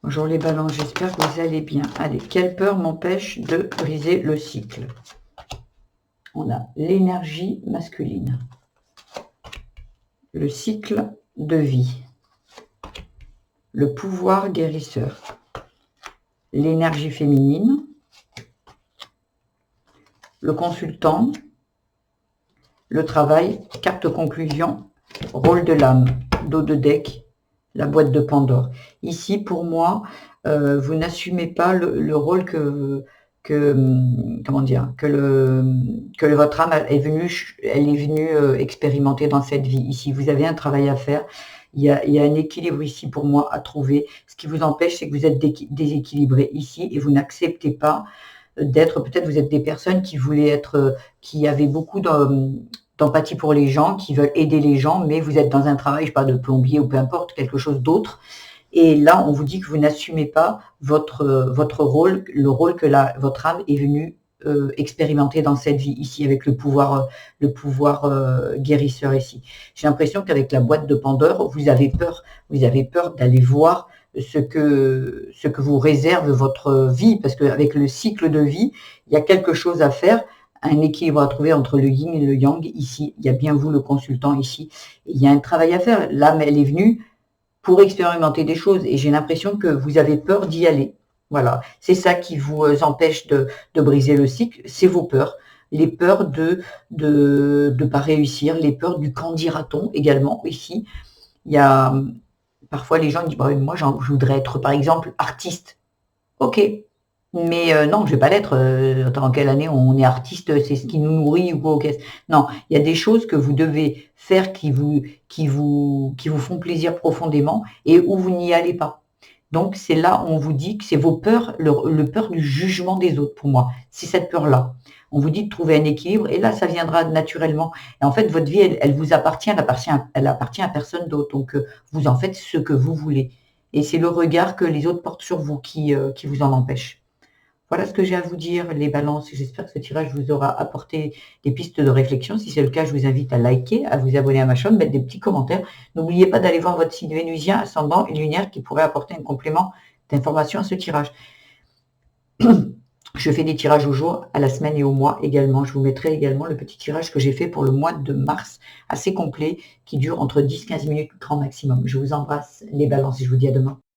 Bonjour les balances, j'espère que vous allez bien. Allez, quelle peur m'empêche de briser le cycle? On a l'énergie masculine, le cycle de vie, le pouvoir guérisseur, l'énergie féminine, le consultant, le travail, carte conclusion, rôle de l'âme, dos de deck, la boîte de Pandore. Ici, pour moi, vous n'assumez pas le rôle comment dire, que votre âme elle est venue expérimenter dans cette vie. Ici, vous avez un travail à faire. Il y a un équilibre ici pour moi à trouver. Ce qui vous empêche, c'est que vous êtes déséquilibré ici et vous n'acceptez pas d'être, peut-être vous êtes des personnes qui voulaient être, qui avaient beaucoup d'empathie pour les gens, qui veulent aider les gens, mais vous êtes dans un travail, je sais pas, de plombier ou peu importe, quelque chose d'autre. Et là, on vous dit que vous n'assumez pas votre rôle, le rôle que votre âme est venue expérimenter dans cette vie, ici, avec le pouvoir guérisseur ici. J'ai l'impression qu'avec la boîte de Pandore, vous avez peur d'aller voir ce que vous réserve votre vie, parce qu'avec le cycle de vie, il y a quelque chose à faire, un équilibre à trouver entre le yin et le yang. Ici, il y a bien vous, le consultant, ici. Il y a un travail à faire. L'âme, elle est venue pour expérimenter des choses et j'ai l'impression que vous avez peur d'y aller. Voilà, c'est ça qui vous empêche de briser le cycle, c'est vos peurs. Les peurs de pas réussir, les peurs du qu'en dira-t-on également ici. Il y a parfois les gens disent bah, moi je voudrais être par exemple artiste. Ok, mais non, je vais pas l'être. En quelle année on est artiste, c'est ce qui nous nourrit ou quoi, okay. Non, il y a des choses que vous devez faire qui vous font plaisir profondément et où vous n'y allez pas. Donc c'est là où on vous dit que c'est vos peurs, le peur du jugement des autres pour moi. C'est cette peur-là. On vous dit de trouver un équilibre et là ça viendra naturellement. Et en fait votre vie elle vous appartient, elle appartient à personne d'autre. Donc vous en faites ce que vous voulez. Et c'est le regard que les autres portent sur vous qui vous en empêche. Voilà ce que j'ai à vous dire, les balances. J'espère que ce tirage vous aura apporté des pistes de réflexion. Si c'est le cas, je vous invite à liker, à vous abonner à ma chaîne, mettre des petits commentaires. N'oubliez pas d'aller voir votre signe vénusien, ascendant et lunaire qui pourrait apporter un complément d'information à ce tirage. Je fais des tirages au jour, à la semaine et au mois également. Je vous mettrai également le petit tirage que j'ai fait pour le mois de mars, assez complet, qui dure entre 10-15 minutes grand maximum. Je vous embrasse, les balances, et je vous dis à demain.